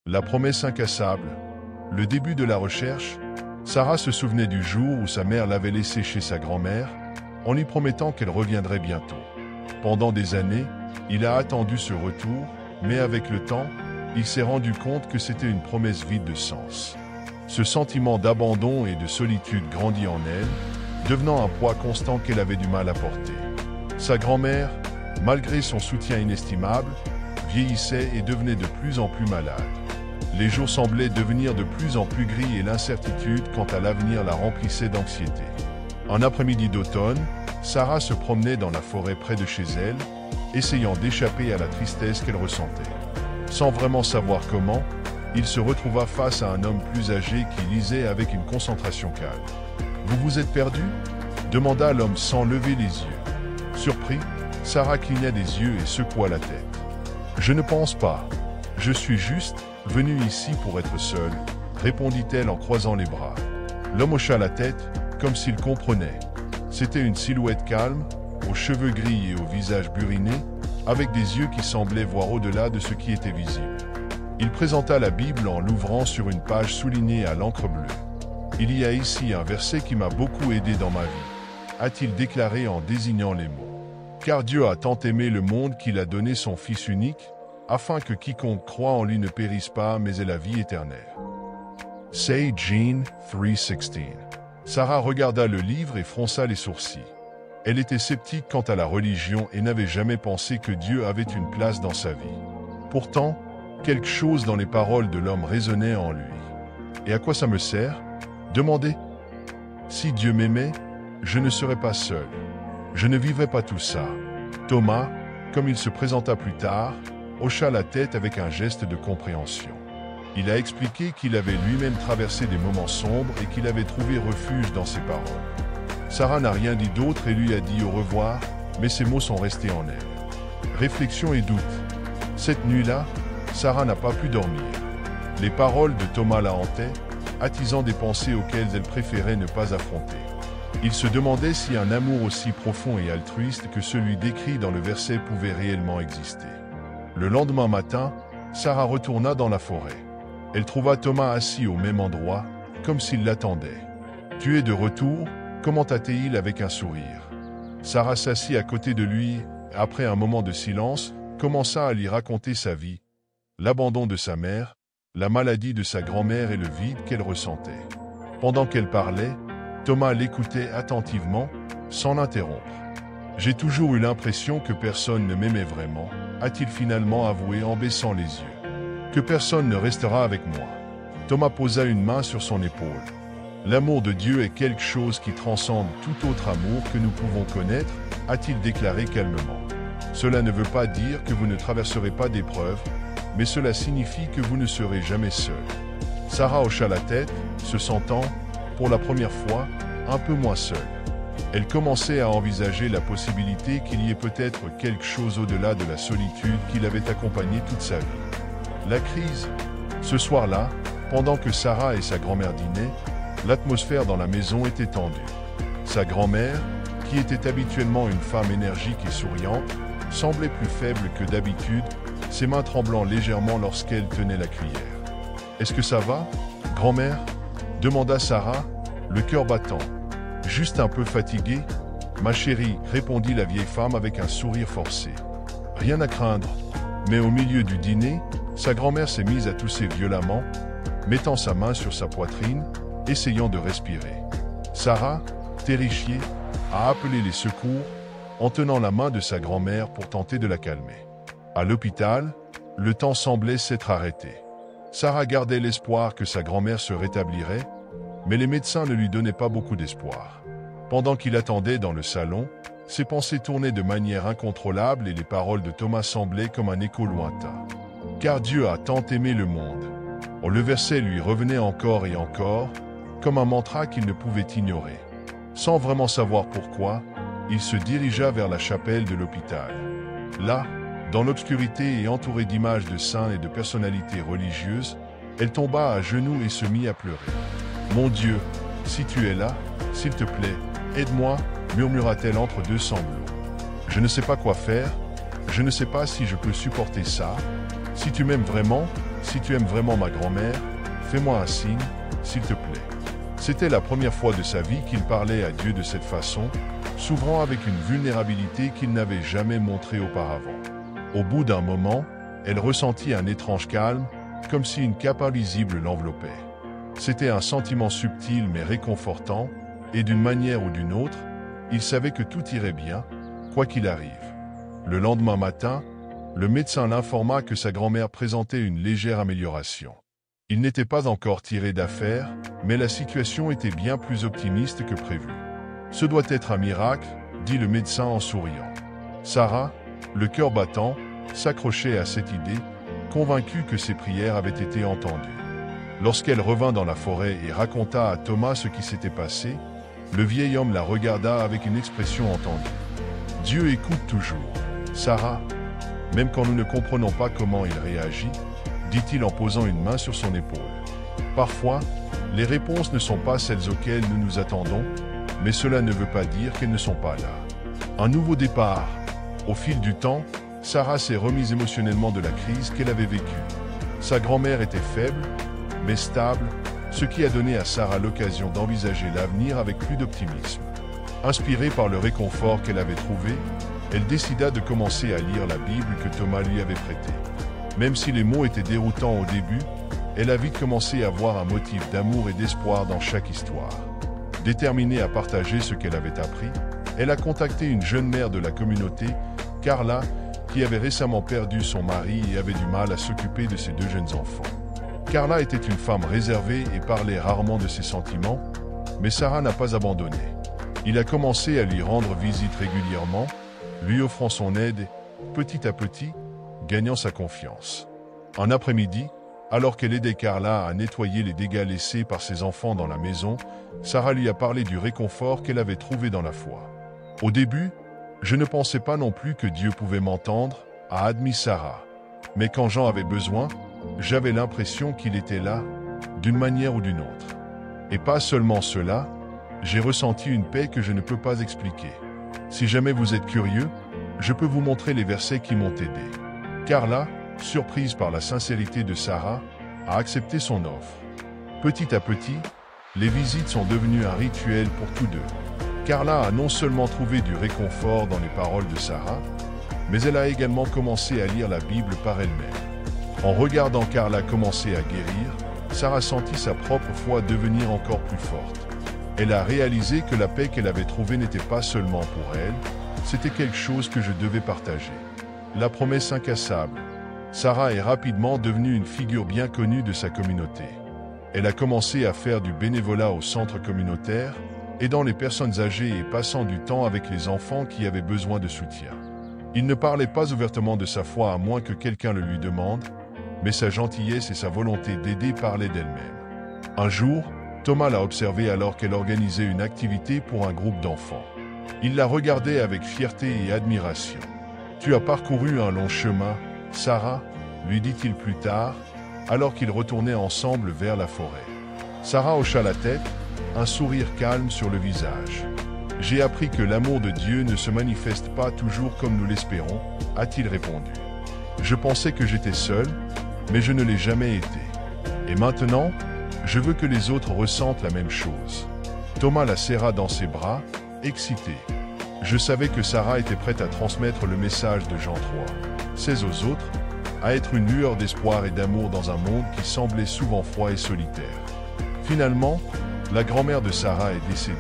La promesse incassable. Le début de la recherche, Sarah se souvenait du jour où sa mère l'avait laissée chez sa grand-mère, en lui promettant qu'elle reviendrait bientôt. Pendant des années, il a attendu ce retour, mais avec le temps, il s'est rendu compte que c'était une promesse vide de sens. Ce sentiment d'abandon et de solitude grandit en elle, devenant un poids constant qu'elle avait du mal à porter. Sa grand-mère, malgré son soutien inestimable, vieillissait et devenait de plus en plus malade. Les jours semblaient devenir de plus en plus gris et l'incertitude quant à l'avenir la remplissait d'anxiété. Un après-midi d'automne, Sarah se promenait dans la forêt près de chez elle, essayant d'échapper à la tristesse qu'elle ressentait. Sans vraiment savoir comment, il se retrouva face à un homme plus âgé qui lisait avec une concentration calme. « Vous vous êtes perdu » demanda l'homme sans lever les yeux. Surpris, Sarah cligna des yeux et secoua la tête. « Je ne pense pas. Je suis juste venue ici pour être seule, répondit-elle en croisant les bras. L'homme hocha la tête, comme s'il comprenait. C'était une silhouette calme, aux cheveux gris et au visage buriné, avec des yeux qui semblaient voir au-delà de ce qui était visible. Il présenta la Bible en l'ouvrant sur une page soulignée à l'encre bleue. « Il y a ici un verset qui m'a beaucoup aidé dans ma vie », a-t-il déclaré en désignant les mots. « Car Dieu a tant aimé le monde qu'il a donné son Fils unique, afin que quiconque croit en lui ne périsse pas, mais ait la vie éternelle. » Say Jean 3:16. Sarah regarda le livre et fronça les sourcils. Elle était sceptique quant à la religion et n'avait jamais pensé que Dieu avait une place dans sa vie. Pourtant, quelque chose dans les paroles de l'homme résonnait en lui. « Et à quoi ça me sert ?» demandait. « Si Dieu m'aimait, je ne serais pas seul. Je ne vivrais pas tout ça. » Thomas, comme il se présenta plus tard, hocha la tête avec un geste de compréhension. Il a expliqué qu'il avait lui-même traversé des moments sombres et qu'il avait trouvé refuge dans ses paroles. Sarah n'a rien dit d'autre et lui a dit au revoir, mais ces mots sont restés en elle. Réflexion et doute. Cette nuit-là, Sarah n'a pas pu dormir. Les paroles de Thomas la hantaient, attisant des pensées auxquelles elle préférait ne pas affronter. Il se demandait si un amour aussi profond et altruiste que celui décrit dans le verset pouvait réellement exister. Le lendemain matin, Sarah retourna dans la forêt. Elle trouva Thomas assis au même endroit, comme s'il l'attendait. « Tu es de retour ?» commenta-t-il avec un sourire. Sarah s'assit à côté de lui et, après un moment de silence, commença à lui raconter sa vie, l'abandon de sa mère, la maladie de sa grand-mère et le vide qu'elle ressentait. Pendant qu'elle parlait, Thomas l'écoutait attentivement, sans l'interrompre. « J'ai toujours eu l'impression que personne ne m'aimait vraiment, a-t-il finalement avoué en baissant les yeux. Que personne ne restera avec moi. » Thomas posa une main sur son épaule. « L'amour de Dieu est quelque chose qui transcende tout autre amour que nous pouvons connaître, a-t-il déclaré calmement. Cela ne veut pas dire que vous ne traverserez pas d'épreuves, mais cela signifie que vous ne serez jamais seul. » Sarah hocha la tête, se sentant, pour la première fois, un peu moins seule. Elle commençait à envisager la possibilité qu'il y ait peut-être quelque chose au-delà de la solitude qui l'avait accompagnée toute sa vie. La crise. Ce soir-là, pendant que Sarah et sa grand-mère dînaient, l'atmosphère dans la maison était tendue. Sa grand-mère, qui était habituellement une femme énergique et souriante, semblait plus faible que d'habitude, ses mains tremblant légèrement lorsqu'elle tenait la cuillère. « Est-ce que ça va, grand-mère » demanda Sarah, le cœur battant. « Juste un peu fatiguée, ma chérie, répondit la vieille femme avec un sourire forcé. Rien à craindre. Mais au milieu du dîner, sa grand-mère s'est mise à tousser violemment, mettant sa main sur sa poitrine, essayant de respirer. Sarah, terrifiée, a appelé les secours, en tenant la main de sa grand-mère pour tenter de la calmer. À l'hôpital, le temps semblait s'être arrêté. Sarah gardait l'espoir que sa grand-mère se rétablirait, mais les médecins ne lui donnaient pas beaucoup d'espoir. Pendant qu'il attendait dans le salon, ses pensées tournaient de manière incontrôlable et les paroles de Thomas semblaient comme un écho lointain. « Car Dieu a tant aimé le monde. » Le verset lui revenait encore et encore, comme un mantra qu'il ne pouvait ignorer. Sans vraiment savoir pourquoi, il se dirigea vers la chapelle de l'hôpital. Là, dans l'obscurité et entourée d'images de saints et de personnalités religieuses, elle tomba à genoux et se mit à pleurer. « Mon Dieu, si tu es là, s'il te plaît, aide-moi » murmura-t-elle entre deux sanglots. « Je ne sais pas quoi faire, je ne sais pas si je peux supporter ça. Si tu m'aimes vraiment, si tu aimes vraiment ma grand-mère, fais-moi un signe, s'il te plaît. » C'était la première fois de sa vie qu'il parlait à Dieu de cette façon, s'ouvrant avec une vulnérabilité qu'il n'avait jamais montrée auparavant. Au bout d'un moment, elle ressentit un étrange calme, comme si une cape invisible l'enveloppait. C'était un sentiment subtil mais réconfortant, et d'une manière ou d'une autre, il savait que tout irait bien, quoi qu'il arrive. Le lendemain matin, le médecin l'informa que sa grand-mère présentait une légère amélioration. Il n'était pas encore tiré d'affaire, mais la situation était bien plus optimiste que prévu. « Ce doit être un miracle, » dit le médecin en souriant. Sarah, le cœur battant, s'accrochait à cette idée, convaincue que ses prières avaient été entendues. Lorsqu'elle revint dans la forêt et raconta à Thomas ce qui s'était passé, le vieil homme la regarda avec une expression entendue. « Dieu écoute toujours. Sarah, même quand nous ne comprenons pas comment il réagit, » dit-il en posant une main sur son épaule. Parfois, les réponses ne sont pas celles auxquelles nous nous attendons, mais cela ne veut pas dire qu'elles ne sont pas là. Un nouveau départ. Au fil du temps, Sarah s'est remise émotionnellement de la crise qu'elle avait vécue. Sa grand-mère était faible, mais stable, ce qui a donné à Sarah l'occasion d'envisager l'avenir avec plus d'optimisme. Inspirée par le réconfort qu'elle avait trouvé, elle décida de commencer à lire la Bible que Thomas lui avait prêtée. Même si les mots étaient déroutants au début, elle a vite commencé à voir un motif d'amour et d'espoir dans chaque histoire. Déterminée à partager ce qu'elle avait appris, elle a contacté une jeune mère de la communauté, Carla, qui avait récemment perdu son mari et avait du mal à s'occuper de ses deux jeunes enfants. Carla était une femme réservée et parlait rarement de ses sentiments, mais Sarah n'a pas abandonné. Il a commencé à lui rendre visite régulièrement, lui offrant son aide, petit à petit, gagnant sa confiance. Un après-midi, alors qu'elle aidait Carla à nettoyer les dégâts laissés par ses enfants dans la maison, Sarah lui a parlé du réconfort qu'elle avait trouvé dans la foi. « Au début, je ne pensais pas non plus que Dieu pouvait m'entendre, » a admis Sarah. « Mais quand j'en avais besoin, j'avais l'impression qu'il était là, d'une manière ou d'une autre. Et pas seulement cela, j'ai ressenti une paix que je ne peux pas expliquer. Si jamais vous êtes curieux, je peux vous montrer les versets qui m'ont aidé. » Carla, surprise par la sincérité de Sarah, a accepté son offre. Petit à petit, les visites sont devenues un rituel pour tous deux. Carla a non seulement trouvé du réconfort dans les paroles de Sarah, mais elle a également commencé à lire la Bible par elle-même. En regardant Carla commencer à guérir, Sarah sentit sa propre foi devenir encore plus forte. Elle a réalisé que la paix qu'elle avait trouvée n'était pas seulement pour elle, c'était quelque chose que je devais partager. La promesse incassable. Sarah est rapidement devenue une figure bien connue de sa communauté. Elle a commencé à faire du bénévolat au centre communautaire, aidant les personnes âgées et passant du temps avec les enfants qui avaient besoin de soutien. Il ne parlait pas ouvertement de sa foi à moins que quelqu'un le lui demande, mais sa gentillesse et sa volonté d'aider parlaient d'elle-même. Un jour, Thomas l'a observée alors qu'elle organisait une activité pour un groupe d'enfants. Il la regardait avec fierté et admiration. « Tu as parcouru un long chemin, Sarah ?» lui dit-il plus tard, alors qu'ils retournaient ensemble vers la forêt. Sarah hocha la tête, un sourire calme sur le visage. « J'ai appris que l'amour de Dieu ne se manifeste pas toujours comme nous l'espérons, » a-t-il répondu. « Je pensais que j'étais seul, mais je ne l'ai jamais été. Et maintenant, je veux que les autres ressentent la même chose. » Thomas la serra dans ses bras, excité. Je savais que Sarah était prête à transmettre le message de Jean 3, 16 aux autres, à être une lueur d'espoir et d'amour dans un monde qui semblait souvent froid et solitaire. Finalement, la grand-mère de Sarah est décédée.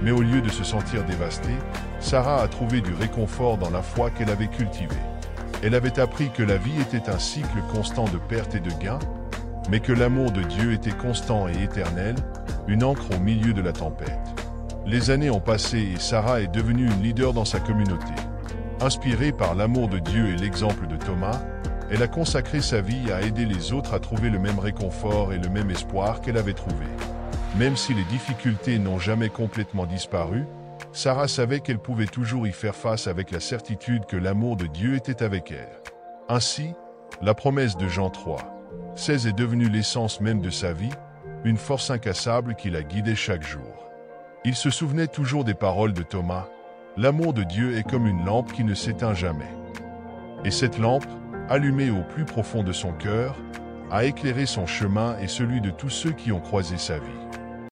Mais au lieu de se sentir dévastée, Sarah a trouvé du réconfort dans la foi qu'elle avait cultivée. Elle avait appris que la vie était un cycle constant de pertes et de gains, mais que l'amour de Dieu était constant et éternel, une ancre au milieu de la tempête. Les années ont passé et Sarah est devenue une leader dans sa communauté. Inspirée par l'amour de Dieu et l'exemple de Thomas, elle a consacré sa vie à aider les autres à trouver le même réconfort et le même espoir qu'elle avait trouvé. Même si les difficultés n'ont jamais complètement disparu, Sarah savait qu'elle pouvait toujours y faire face avec la certitude que l'amour de Dieu était avec elle. Ainsi, la promesse de Jean 3, 16 est devenue l'essence même de sa vie, une force incassable qui la guidait chaque jour. Il se souvenait toujours des paroles de Thomas. L'amour de Dieu est comme une lampe qui ne s'éteint jamais. Et cette lampe, allumée au plus profond de son cœur, a éclairé son chemin et celui de tous ceux qui ont croisé sa vie.